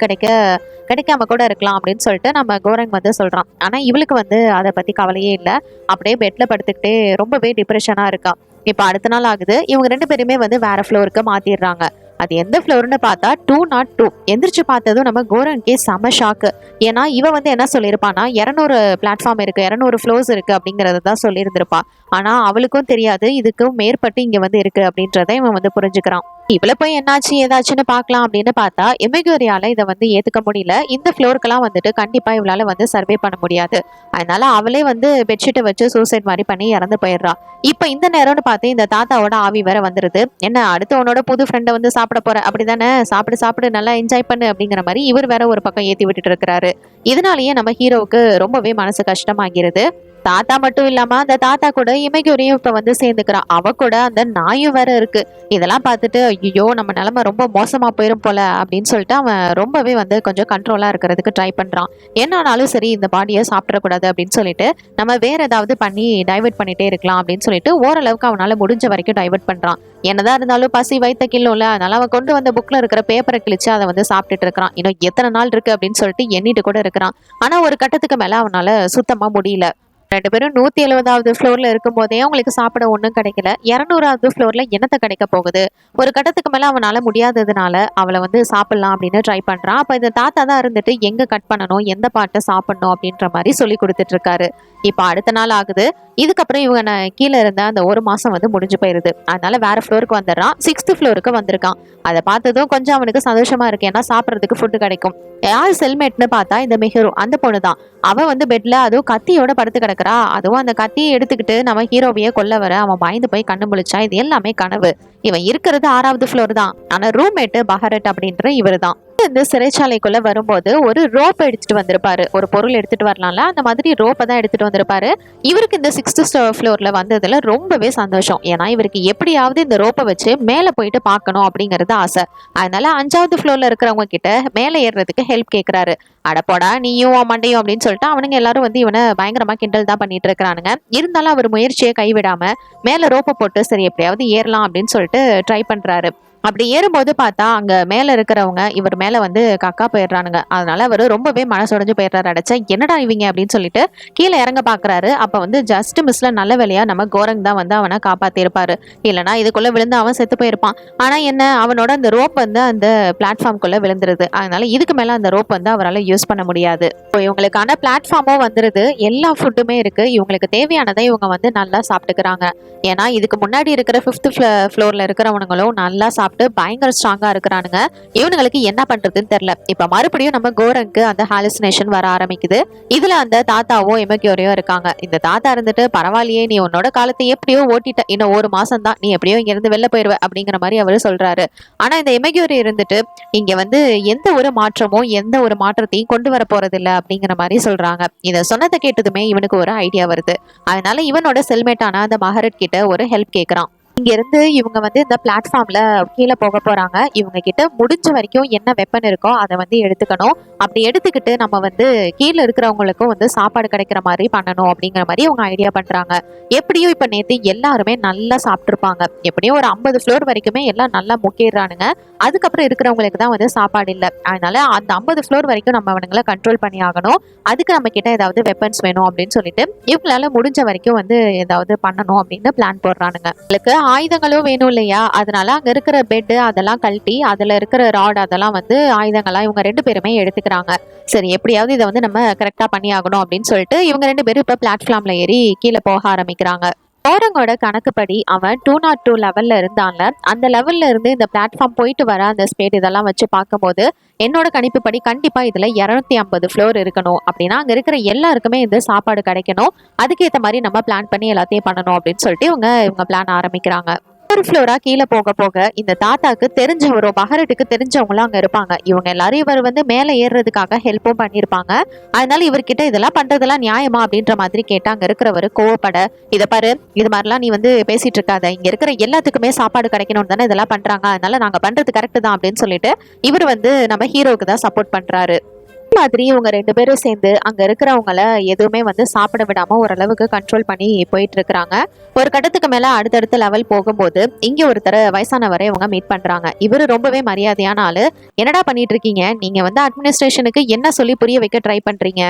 கிடைக்காம கூட இருக்கலாம் அப்படின்னு சொல்லிட்டு நம்ம கோரங் வந்து சொல்றான். ஆனா இவளுக்கு வந்து அதை பத்தி கவலையே இல்லை. அப்படியே பெட்ல படுத்துக்கிட்டே ரொம்பவே டிப்ரெஷனா இருக்கா. இப்ப அடுத்த நாள் ஆகுது. இவங்க 2 பேருமே வந்து வேற ஃப்ளோருக்கு மாத்திடுறாங்க. அது எந்த ஃப்ளோர்னு பார்த்தா 202. எந்திரிச்சு பார்த்ததும் நம்ம கோரங்கே செம ஷாக்கு. ஏன்னா இவ வந்து என்ன சொல்லியிருப்பானா 200 பிளாட்ஃபார்ம் இருக்கு, 200 ஃப்ளோர்ஸ் இருக்கு அப்படிங்கறத தான் சொல்லியிருந்திருப்பா. ஆனா அவளுக்கும் தெரியாது இதுக்கும் மேற்பட்டு இங்க வந்து இருக்கு அப்படின்றத இவன் வந்து புரிஞ்சுக்கிறான். இவளை போய் என்னாச்சு ஏதாச்சுன்னு பார்க்கலாம் அப்படின்னு பார்த்தா எமிகோரியால இதை வந்து ஏத்துக்க முடியல. இந்த ஃப்ளோருக்கெல்லாம் வந்துட்டு கண்டிப்பா இவளால வந்து சர்வே பண்ண முடியாது. அதனால அவளே வந்து பெட்ஷீட்டை வச்சு சூசைட் மாதிரி பண்ணி இறந்து போயிடுறா. இப்ப இந்த நேரம்னு பார்த்து இந்த தாத்தாவோட ஆவி வேற வந்துருது. என்ன அடுத்து உன்னோட புது ஃப்ரெண்டை வந்து சாப்பிட போற அப்படிதானே, சாப்பிடு சாப்பிடு நல்லா என்ஜாய் பண்ணு அப்படிங்கிற மாதிரி இவர் வேற ஒரு பக்கம் ஏத்தி விட்டுட்டு இருக்கிறாரு. இதனாலேயே நம்ம ஹீரோவுக்கு ரொம்பவே மனசு கஷ்டமாகிறது. தாத்தா மட்டும் இல்லாம அந்த தாத்தா கூட இமைக்குரியும் இப்ப வந்து சேர்ந்துக்கிறான். அவ கூட அந்த நாயும் வேற இருக்கு. இதெல்லாம் பார்த்துட்டு ஐயோ நம்ம நிலைமை ரொம்ப மோசமா போயிரும் போல அப்படின்னு சொல்லிட்டு அவன் ரொம்பவே வந்து கொஞ்சம் கண்ட்ரோலா இருக்கிறதுக்கு ட்ரை பண்றான். என்னானாலும் சரி இந்த பாடியை சாப்பிடக்கூடாது அப்படின்னு சொல்லிட்டு நம்ம வேற ஏதாவது பண்ணி டைவெர்ட் பண்ணிட்டே இருக்கலாம் அப்படின்னு சொல்லிட்டு ஓரளவுக்கு அவனால முடிஞ்ச வரைக்கும் டைவெர்ட் பண்றான். என்னதான் இருந்தாலும் பசி வைத்த கில்லும்ல, அதனால அவன் கொண்டு வந்த புக்ல இருக்கிற பேப்பரை கிழிச்சு அதை வந்து சாப்பிட்டுட்டு இருக்கிறான். இன்னும் எத்தனை நாள் இருக்கு அப்படின்னு சொல்லிட்டு எண்ணிட்டு கூட இருக்கிறான். ஆனா ஒரு கட்டத்துக்கு மேல அவனால சுத்தமா முடியல. 2 பேரும் 170வது ஃப்ளோர்ல இருக்கும் போதே அவங்களுக்கு சாப்பிட ஒன்றும் கிடைக்கல. 200வது ஃப்ளோர்ல என்னத்த கிடைக்க போகுது. ஒரு கட்டத்துக்கு மேல அவனால முடியாததுனால அவளை வந்து சாப்பிடலாம் அப்படின்னு ட்ரை பண்றான். அப்ப இந்த தாத்தா தான் இருந்துட்டு எங்க கட் பண்ணணும், எந்த பாட்டை சாப்பிடணும் அப்படின்ற மாதிரி சொல்லி கொடுத்துட்டு இருக்காரு. இப்ப அடுத்த நாள் ஆகுது. இதுக்கப்புறம் இவங்க கீழே இருந்த அந்த 1 மாசம் வந்து முடிஞ்சு போயிருது. அதனால வேற ஃப்ளோருக்கு வந்துடுறான். 6th ஃப்ளோருக்கு வந்திருக்கான். அதை பார்த்ததும் கொஞ்சம் அவனுக்கு சந்தோஷமா இருக்கு. ஏன்னா சாப்பிட்றதுக்கு ஃபுட்டு கிடைக்கும். யார் செல்மேட்னு பார்த்தா இந்த மெஹரு அந்த பொண்ணு தான். அவ வந்து பெட்ல அதுவும் கத்தியோட படுத்து கிடக்குறா. அதுவும் அந்த கத்தியை எடுத்துக்கிட்டு நம்ம ஹீரோவையே கொல்ல வர அவன் பயந்து போய் கண்ணு முழிச்சா. இது எல்லாமே கனவு. இவன் இருக்கிறது 6வது ஃப்ளோர் தான். ஆனா ரூம்மேட்டு பஹரட் அப்படின்ற இவரு தான். இந்த சிறைச்சாலைக்குள்ள வரும்போது ஒரு ரோப் எடுத்துட்டு வந்திருப்பாரு. ஒரு பொருள் எடுத்துட்டு வரலாம்ல, அந்த மாதிரி ரோப்பை தான் எடுத்துட்டு வந்திருப்பாரு. இவருக்கு இந்த 6th ஃப்ளோர்ல வந்ததுல ரொம்பவே சந்தோஷம். ஏன்னா இவருக்கு எப்படியாவது இந்த ரோப்பை வச்சு மேல போயிட்டு பார்க்கணும் அப்படிங்கறது ஆசை. அதனால 5வது ஃப்ளோர்ல இருக்கிறவங்க கிட்ட மேல ஏறுறதுக்கு ஹெல்ப் கேட்கிறாரு. அடப்போடா நீயும் மண்டையும் அப்படின்னு சொல்லிட்டு அவனுங்க எல்லாரும் வந்து இவனை பயங்கரமா கிண்டல் தான் பண்ணிட்டு இருக்கிறானுங்க. இருந்தாலும் அவர் முயற்சியை கைவிடாம மேல ரோப்பை போட்டு சரி எப்படியாவது ஏறலாம் அப்படின்னு சொல்லிட்டு ட்ரை பண்றாரு. அப்படி ஏறும்போது பார்த்தா அங்க மேல இருக்கிறவங்க இவர் மேல வந்து கக்கா போயிடுறானுங்க. அதனால அவரு ரொம்பவே மனசுடைஞ்சு போயிடுறாரு. அடைச்சா என்னடா இவங்க அப்படின்னு சொல்லிட்டு கீழே இறங்க பாக்குறாரு. அப்ப வந்து ஜஸ்ட் மிஸ்ல நல்ல வேலையா நம்ம கோரங் தான் வந்து அவனை காப்பாத்தி இருப்பாரு. இல்லைன்னா இதுக்குள்ள விழுந்து அவன் செத்து போயிருப்பான். ஆனா என்ன அவனோட அந்த ரோப் வந்து அந்த பிளாட்ஃபார்ம்குள்ள விழுந்துருது. அதனால இதுக்கு மேல அந்த ரோப் வந்து அவரால் யூஸ் பண்ண முடியாது. இப்போ இவங்களுக்கான பிளாட்ஃபார்மும் வந்துருது. எல்லா ஃபுட்டுமே இருக்கு. இவங்களுக்கு தேவையானதை இவங்க வந்து நல்லா சாப்பிட்டுக்கிறாங்க. ஏன்னா இதுக்கு முன்னாடி இருக்கிற 5th ஃப்ளோர்ல இருக்கிறவனுங்களும் நல்லா பயங்கர ஸ்ட்ராங்கா இருக்கிறானுங்க. இவனுங்களுக்கு என்ன பண்றதுன்னு தெரியல. இப்ப மறுபடியும் நம்ம கோரங்க்கு அந்த ஹாலுசினேஷன் வர ஆரம்பிக்குது. இதுல அந்த தாத்தாவும் எமக்யோரியும் இருக்காங்க. இந்த தாத்தா இருந்துட்டு பரவாயில்லையே நீ உன்னோட காலத்தை எப்படியோ ஓட்டிட்ட, இன்னும் 1 மாசம் தான், நீ எப்படியோ இங்க இருந்து வெளில போயிருவ அப்படிங்கிற மாதிரி அவரு சொல்றாரு. ஆனா இந்த எமக்யோரி இருந்துட்டு இங்க வந்து எந்த ஒரு மாற்றமும் எந்த ஒரு மாற்றத்தையும் கொண்டு வர போறது இல்ல அப்படிங்கிற மாதிரி சொல்றாங்க. இத சொன்னதை கேட்டதுமே இவனுக்கு ஒரு ஐடியா வருது. அதனால இவனோட செல்மேட்டான அந்த மஹரட் கிட்ட ஒரு ஹெல்ப் கேட்கறான். இங்க இருந்து இவங்க வந்து இந்த பிளாட்ஃபார்ம்ல கீழே போக போறாங்க. இவங்க கிட்ட முடிஞ்ச வரைக்கும் என்ன வெப்பன் இருக்கோ அதை வந்து எடுத்துக்கணும். அப்படி எடுத்துக்கிட்டு நம்ம வந்து கீழே இருக்கிறவங்களுக்கும் வந்து சாப்பாடு கிடைக்கிற மாதிரி பண்ணணும் அப்படிங்கிற மாதிரி அவங்க ஐடியா பண்றாங்க. எப்படியும் இப்ப நேத்து எல்லாருமே நல்லா சாப்பிட்டுருப்பாங்க. எப்படியும் ஒரு 50 ஃப்ளோர் வரைக்குமே எல்லாம் நல்லா முக்கிடுறானுங்க. அதுக்கப்புறம் இருக்கிறவங்களுக்கு தான் வந்து சாப்பாடு இல்லை. அதனால அந்த 50 ஃப்ளோர் வரைக்கும் நம்ம அவனுங்களை கண்ட்ரோல் பண்ணி ஆகணும். அதுக்கு நம்ம கிட்ட ஏதாவது வெப்பன்ஸ் வேணும் அப்படின்னு சொல்லிட்டு இவங்களால முடிஞ்ச வரைக்கும் வந்து ஏதாவது பண்ணணும் அப்படின்னு பிளான் போடுறானுங்க. உங்களுக்கு ஆயுதங்களும் வேணும் இல்லையா, அதனால அங்க இருக்கிற பெட் அதெல்லாம் கழட்டி அதுல இருக்கிற ராட் அதெல்லாம் வந்து ஆயுதங்களா இவங்க 2 பேருமே எடுத்துக்கிறாங்க. சரி எப்படியாவது இதை வந்து நம்ம கரெக்டா பண்ணி ஆகணும் அப்படின்னு சொல்லிட்டு இவங்க 2 பேரும் இப்ப பிளாட்ஃபார்ம்ல ஏறி கீழே போக ஆரம்பிக்கிறாங்க. கோரங்கோட கணக்குப்படி அவன் 202 லெவல்ல இருந்தான்ல, அந்த லெவல்ல இருந்து இந்த பிளாட்ஃபார்ம் போயிட்டு வர அந்த ஸ்பேட் இதெல்லாம் வச்சு பார்க்கும்போது என்னோட கணிப்புப்படி கண்டிப்பா இதுல 250 ஃப்ளோர் இருக்கணும். அப்படின்னா அங்க இருக்கிற எல்லாருக்குமே இந்த சாப்பாடு கிடைக்கணும். அதுக்கேற்ற மாதிரி நம்ம பிளான் பண்ணி எல்லாத்தையும் பண்ணணும் அப்படின்னு சொல்லிட்டு இவங்க பிளான் ஆரம்பிக்கிறாங்க. ஒரு ஃப்ளோரா கீழே போக போக இந்த தாத்தாக்கு தெரிஞ்சவரோ பஹரட்டுக்கு தெரிஞ்சவங்களும் அங்க இருப்பாங்க. இவங்க எல்லாரும் இவர் வந்து மேலே ஏறுறதுக்காக ஹெல்ப்பும் பண்ணியிருப்பாங்க. அதனால இவர்கிட்ட இதெல்லாம் பண்றதெல்லாம் நியாயமா அப்படின்ற மாதிரி கேட்டா அங்க இருக்கிறவரு கோவப்பட, இதை பாரு இது மாதிரிலாம் நீ வந்து பேசிட்டு இருக்காத, இங்க இருக்கிற எல்லாத்துக்குமே சாப்பாடு கிடைக்கணும்னு தானே இதெல்லாம் பண்றாங்க, அதனால நாங்க பண்றது கரெக்ட் தான் அப்படின்னு சொல்லிட்டு இவர் வந்து நம்ம ஹீரோக்கு தான் சப்போர்ட் பண்றாரு. மாதிரி இவங்க 2 பேரும் சேர்ந்து அங்க இருக்கிறவங்கள எதுவுமே வந்து சாப்பிட விடாம ஓரளவுக்கு கண்ட்ரோல் பண்ணி போயிட்டு இருக்கிறாங்க. ஒரு கட்டத்துக்கு மேல அடுத்தடுத்த லெவல் போகும்போது இங்க ஒருத்தர் வயசானவரை இவங்க மீட் பண்றாங்க. இவரு ரொம்பவே மரியாதையான ஆளு. என்னடா பண்ணிட்டு இருக்கீங்க? நீங்க வந்து அட்மினிஸ்ட்ரேஷனுக்கு என்ன சொல்லி புரிய வைக்க ட்ரை பண்றீங்க?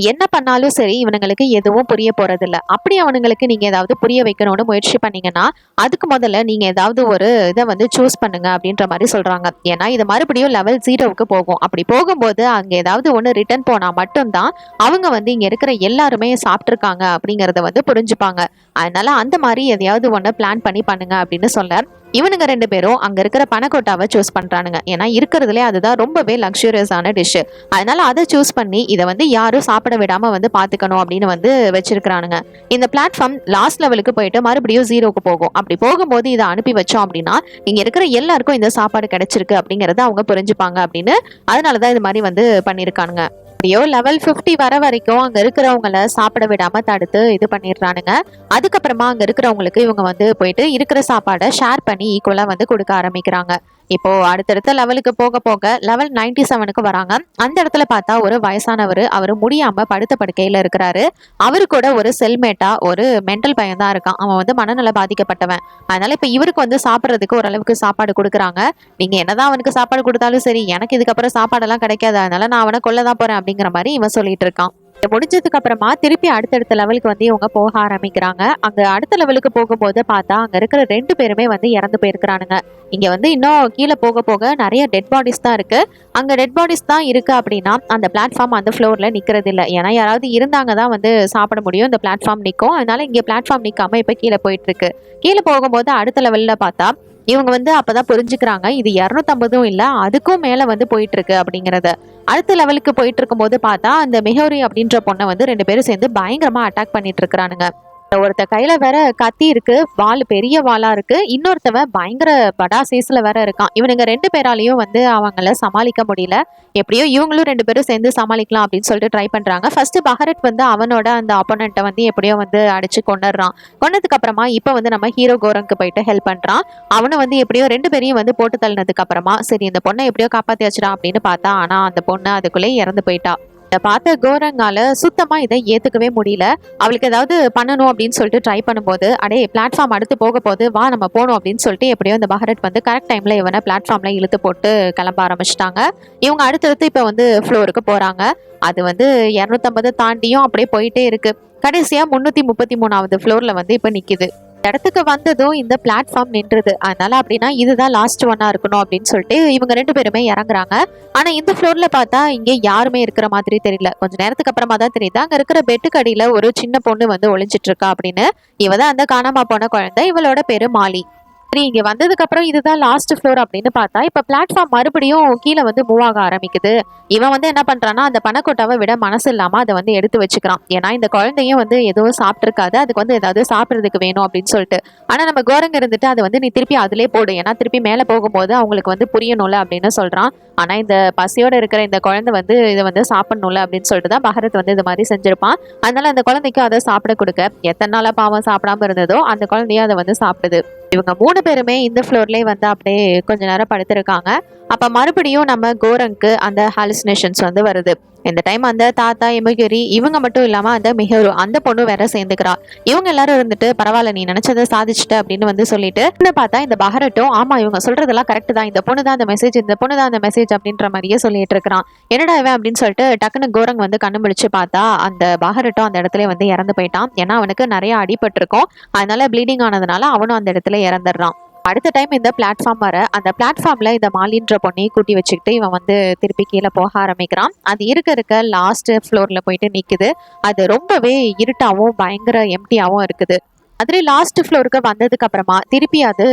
என்ன பண்ணாலும் சரி இவனுங்களுக்கு எதுவும் புரிய போறதில்ல. அப்படி அவனுங்களுக்கு நீங்க ஏதாவது புரிய வைக்கணும்னு முயற்சி பண்ணீங்கன்னா அதுக்கு முதல்ல நீங்க ஏதாவது ஒரு இதை வந்து சூஸ் பண்ணுங்க அப்படின்ற மாதிரி சொல்றாங்க. ஏன்னா இது மறுபடியும் லெவல் 0க்கு போகும். அப்படி போகும்போது அங்க ஏதாவது ஒண்ணு ரிட்டர்ன் போனா மட்டும்தான் அவங்க வந்து இங்க இருக்கிற எல்லாருமே சாப்பிட்டுருக்காங்க அப்படிங்கறத வந்து புரிஞ்சுப்பாங்க. அதனால அந்த மாதிரி எதையாவது ஒண்ணு பிளான் பண்ணி பண்ணுங்க அப்படின்னு சொல்ல இவனுங்க 2 பேரும் அங்க இருக்கிற பனக்கோட்டாவை சூஸ் பண்றானுங்க. ஏன்னா இருக்கிறதுலே அதுதான் ரொம்பவே லக்ஸூரியஸான டிஷ். அதனால அதை சூஸ் பண்ணி இதை வந்து யாரும் சாப்பிட விடாம வந்து பாத்துக்கணும் அப்படின்னு வந்து வச்சிருக்கிறானுங்க. இந்த பிளாட்ஃபார்ம் லாஸ்ட் லெவலுக்கு போயிட்டு மறுபடியும் 0க்கு போகும். அப்படி போகும்போது இதை அனுப்பி வச்சோம் அப்படின்னா இங்க இருக்கிற எல்லாருக்கும் இந்த சாப்பாடு கிடைச்சிருக்கு அப்படிங்கறத அவங்க புரிஞ்சுப்பாங்க அப்படின்னு அதனாலதான் இது மாதிரி வந்து பண்ணிருக்கானுங்க. எப்படியோ லெவல் 50 வர வரைக்கும் அங்க இருக்கிறவங்கள சாப்பிட விடாம தடுத்து இது பண்ணிடுறானுங்க. அதுக்கப்புறமா அங்க இருக்கிறவங்களுக்கு இவங்க வந்து போயிட்டு இருக்கிற சாப்பாடை ஷேர் பண்ணி ஈக்குவலா வந்து கொடுக்க ஆரம்பிக்கிறாங்க. இப்போ அடுத்தடுத்த லெவலுக்கு போக போக லெவல் 97க்கு வராங்க. அந்த இடத்துல பார்த்தா ஒரு வயசானவர், அவரு முடியாம படுத்த படுக்கையில இருக்கிறாரு. அவரு கூட ஒரு செல்மேட்டா ஒரு மென்டல் பையன் தான் இருக்கான். அவன் வந்து மனநல பாதிக்கப்பட்டவன். அதனால இப்ப இவருக்கு வந்து சாப்பிட்றதுக்கு ஓரளவுக்கு சாப்பாடு கொடுக்குறாங்க. நீங்க என்னதான் அவனுக்கு சாப்பாடு கொடுத்தாலும் சரி, எனக்கு இதுக்கப்புறம் சாப்பாடெல்லாம் கிடைக்காது, அதனால நான் அவனை கொல்லதான் போறேன் அப்படிங்கிற மாதிரி இவன் சொல்லிட்டு இருக்கான். முடிஞ்சதுக்கு அப்புறமா திருப்பி அடுத்தடுத்த லெவலுக்கு வந்து இவங்க போக ஆரம்பிக்கிறாங்க. அங்க அடுத்த லெவலுக்கு போகும்போது பார்த்தா அங்க இருக்கிற 2 பேருமே வந்து இறந்து போயிருக்கிறானுங்க. இங்க வந்து இன்னும் கீழே போக போக நிறைய டெட் பாடிஸ் தான் இருக்கு. அங்க டெட் பாடிஸ் தான் இருக்கு அப்படின்னா அந்த பிளாட்ஃபார்ம் அந்த ஃப்ளோர்ல நிக்கிறது இல்லை. ஏன்னா யாராவது இருந்தாங்க தான் வந்து சாப்பிட முடியும். இந்த பிளாட்ஃபார்ம் நிற்கும். அதனால இங்க பிளாட்ஃபார்ம் நிக்காம இப்ப கீழே போயிட்டு இருக்கு. கீழே போகும்போது அடுத்த லெவல்ல பார்த்தா இவங்க வந்து அப்பதான் புரிஞ்சுக்கிறாங்க இது 250 இல்ல அதுக்கும் மேல வந்து போயிட்டு இருக்கு அப்படிங்கறத. அடுத்த லெவலுக்கு போயிட்டு இருக்கும் போது பார்த்தா அந்த மெஹோரி அப்படின்ற பொண்ணை வந்து 2 பேரும் சேர்ந்து பயங்கரமா அட்டாக் பண்ணிட்டு இருக்கிறானுங்க. ஒருத்த கையில வேற கத்தி இருக்கு, வால் பெரிய வாளா இருக்கு, இன்னொருத்தவன் பயங்கர படா சைஸ்ல வேற இருக்கான். இவனுங்க 2 பேராலையும் வந்து அவங்கள சமாளிக்க முடியல. எப்படியோ இவங்களும் 2 பேரும் சேர்ந்து சமாளிக்கலாம் அப்படின்னு சொல்லிட்டு ட்ரை பண்றாங்க. ஃபர்ஸ்ட் பஹரத் வந்து அவனோட அந்த ஆப்போனண்ட்டை வந்து எப்படியோ வந்து அடிச்சு கொண்டுறான். கொன்னதுக்கு அப்புறமா இப்ப வந்து நம்ம ஹீரோ கோரங்க்கு போயிட்டு ஹெல்ப் பண்றான். அவனை வந்து எப்படியோ 2 பேரையும் வந்து போட்டு தள்ளினதுக்கு அப்புறமா சரி இந்த பொண்ணை எப்படியோ காப்பாத்தி வச்சிடான் அப்படின்னு பார்த்தா ஆனா அந்த பொண்ணு அதுக்குள்ளே இறந்து போயிட்டா. இதை பார்த்த கோரங்கால சுத்தமா இதை ஏத்துக்கவே முடியல. அவளுக்கு ஏதாவது பண்ணணும் அப்படின்னு சொல்லிட்டு ட்ரை பண்ணும்போது அடே பிளாட்ஃபார்ம் அடுத்து போக போது வா நம்ம போகணும் அப்படின்னு சொல்லிட்டு எப்படியோ இந்த பஹரத் வந்து கரெக்ட் டைம்ல இவனை பிளாட்ஃபார்ம்ல இழுத்து போட்டு கிளம்ப ஆரம்பிச்சிட்டாங்க. இவங்க அடுத்தடுத்து இப்ப வந்து ஃப்ளோருக்கு போறாங்க. அது வந்து 250 தாண்டியும் அப்படியே போயிட்டே இருக்கு. கடைசியா 333வது ஃப்ளோர்ல வந்து இப்ப நிக்குது. இடத்துக்கு வந்ததும் இந்த பிளாட்ஃபார்ம் நின்றுது. அதனால அப்படின்னா இதுதான் லாஸ்ட் ஒன்னா இருக்கணும் அப்படின்னு சொல்லிட்டு இவங்க 2 பேருமே இறங்குறாங்க. ஆனா இந்த ஃப்ளோர்ல பார்த்தா இங்க யாருமே இருக்கிற மாதிரி தெரியல. கொஞ்ச நேரத்துக்கு அப்புறமா தான் தெரியுது அங்க இருக்கிற பெட்டுக்கு அடியில ஒரு சின்ன பொண்ணு வந்து ஒளிஞ்சிட்டு இருக்கா அப்படின்னு. இவதான் அந்த காணாம போன குழந்தை. இவளோட பேரு மாலி. சரி இங்க வந்ததுக்கு அப்புறம் இதுதான் லாஸ்ட் ஃப்ளோர் அப்படின்னு பார்த்தா இப்ப பிளாட்ஃபார்ம் மறுபடியும் கீழே வந்து மூவ் ஆக ஆரம்பிக்குது. இவன் வந்து என்ன பண்றான்னா அந்த பணக்கொட்டாவை விட மனசு இல்லாம அதை வந்து எடுத்து வச்சுக்கிறான். ஏன்னா இந்த குழந்தையும் வந்து எதுவும் சாப்பிட்டுருக்காது, அதுக்கு வந்து ஏதாவது சாப்பிட்றதுக்கு வேணும் அப்படின்னு சொல்லிட்டு. ஆனா நம்ம கோரங்க இருந்துட்டு அதை வந்து நீ திருப்பி அதிலே போடு, ஏன்னா திருப்பி மேல போகும்போது அவங்களுக்கு வந்து புரியணும்ல அப்படின்னு சொல்றான். ஆனா இந்த பசியோட இருக்கிற இந்த குழந்தை வந்து இதை வந்து சாப்பிடணும்ல அப்படின்னு சொல்லிட்டு தான் பஹரத் வந்து இது மாதிரி செஞ்சிருப்பான். அதனால அந்த குழந்தைக்கு அதை சாப்பிட கொடுக்க எத்தனை நாளா பாவம் சாப்பிடாம இருந்ததோ அந்த குழந்தைய அதை வந்து சாப்பிடுது. இவங்க 3 பேருமே இந்த ஃப்ளோர்லயே வந்து அப்படியே கொஞ்ச நேரம் படுத்திருக்காங்க. அப்ப மறுபடியும் நம்ம கோரங்க்கு அந்த ஹாலுசினேஷன்ஸ் வந்து வருது. இந்த டைம் அந்த தாத்தா எமகிரி இவங்க மட்டும் இல்லாம அந்த மிஹரு அந்த பொண்ணு வேற சேர்ந்துக்கிறா. இவங்க எல்லாரும் இருந்துட்டு பரவாயில்ல நீ நினைச்சதை சாதிச்சுட்ட அப்படின்னு வந்து சொல்லிட்டு பார்த்தா இந்த பஹரட்டும் ஆமா இவங்க சொல்றதெல்லாம் கரெக்ட் தான், இந்த பொண்ணு தான் அந்த மெசேஜ், இந்த பொண்ணு தான் அந்த மெசேஜ் அப்படின்ற மாதிரியே சொல்லிட்டு இருக்கிறான். என்னடா இவன் அப்படின்னு சொல்லிட்டு டக்குன்னு கோரங் வந்து கண்ணு முடிச்சு பார்த்தா அந்த பஹரட்டும் அந்த இடத்துல வந்து இறந்து போயிட்டான். ஏன்னா அவனுக்கு நிறைய அடிபட்டு இருக்கும். அதனால ப்ளீடிங் ஆனதுனால அவனும் அந்த இடத்துல இறந்துடுறான். அடுத்த டைம் இந்த பிளாட்ஃபார்ம் வர அந்த பிளாட்ஃபார்ம்ல இந்த மாலின்ற பொண்ணையும் கூட்டி வச்சுக்கிட்டு இவன் வந்து திருப்பி கீழே போக ஆரம்பிக்கிறான். அது இருக்க லாஸ்ட் ஃப்ளோர்ல போயிட்டு நிக்குது. அது ரொம்பவே இருட்டாவும் பயங்கர எம்டியாவும் இருக்குது. அதுல லாஸ்ட் ஃப்ளோருக்கு வந்ததுக்கு அப்புறமா திருப்பி அது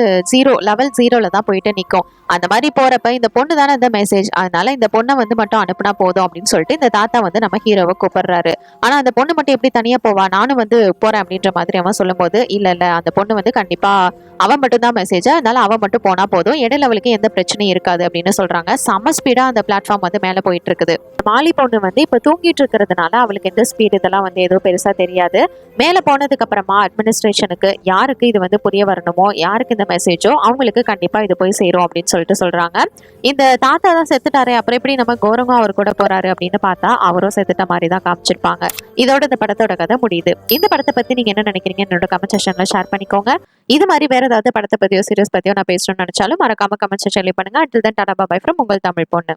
லெவல் 0ல தான் போயிட்டு நிற்கும். அந்த மாதிரி போறப்ப இந்த பொண்ணு தானே இந்த மெசேஜ், அதனால இந்த பொண்ணை வந்து மட்டும் அனுப்புனா போதும் அப்படின்னு சொல்லிட்டு இந்த தாத்தா வந்து நம்ம ஹீரோவை கூப்பிடுறாரு. ஆனா அந்த பொண்ணு மட்டும் எப்படி தனியா போவா, நானும் வந்து போறேன் அப்படின்ற மாதிரி அவன் சொல்லும் போது இல்ல அந்த பொண்ணு வந்து கண்டிப்பா அவன் மட்டும் தான் மெசேஜ், அதனால அவன் மட்டும் போனா போதும், இடையில அவளுக்கு எந்த பிரச்சனையும் இருக்காது அப்படின்னு சொல்றாங்க. செம ஸ்பீடா அந்த பிளாட்ஃபார்ம் வந்து மேல போயிட்டு இருக்குது. மாலி பொண்ணு வந்து இப்ப தூங்கிட்டு இருக்கிறதுனால அவளுக்கு எந்த ஸ்பீடு இதெல்லாம் வந்து ஏதோ பெருசா தெரியாது. மேல போனதுக்கு அப்புறமா அட்மினிஸ்ட்ரேஷன் ஜெனரேஷனுக்கு யாருக்கு இது வந்து புரிய வரணுமோ, யாருக்கு இந்த மெசேஜோ அவங்களுக்கு கண்டிப்பா இது போய் சேரும் அப்படின்னு சொல்லிட்டு சொல்றாங்க. இந்த தாத்தா தான் செத்துட்டாரே, அப்புறம் எப்படி நம்ம கோரங்கும் அவர் கூட போறாரு அப்படின்னு பார்த்தா அவரும் செத்துட்ட மாதிரி தான் காமிச்சிருப்பாங்க. இதோட இந்த படத்தோட கதை முடியுது. இந்த படத்தை பத்தி நீங்க என்ன நினைக்கிறீங்க என்னோட கமெண்ட் செக்ஷன்ல ஷேர் பண்ணிக்கோங்க. இது மாதிரி வேற ஏதாவது படத்தை பத்தியோ சீரியஸ் பத்தியோ நான் பேசணும்னு நினைச்சாலும் மறக்காம கமெண்ட் செக்ஷன்ல பண்ணுங்க. until then Tata bye from உங்கள் தமிழ் பொண்ணு.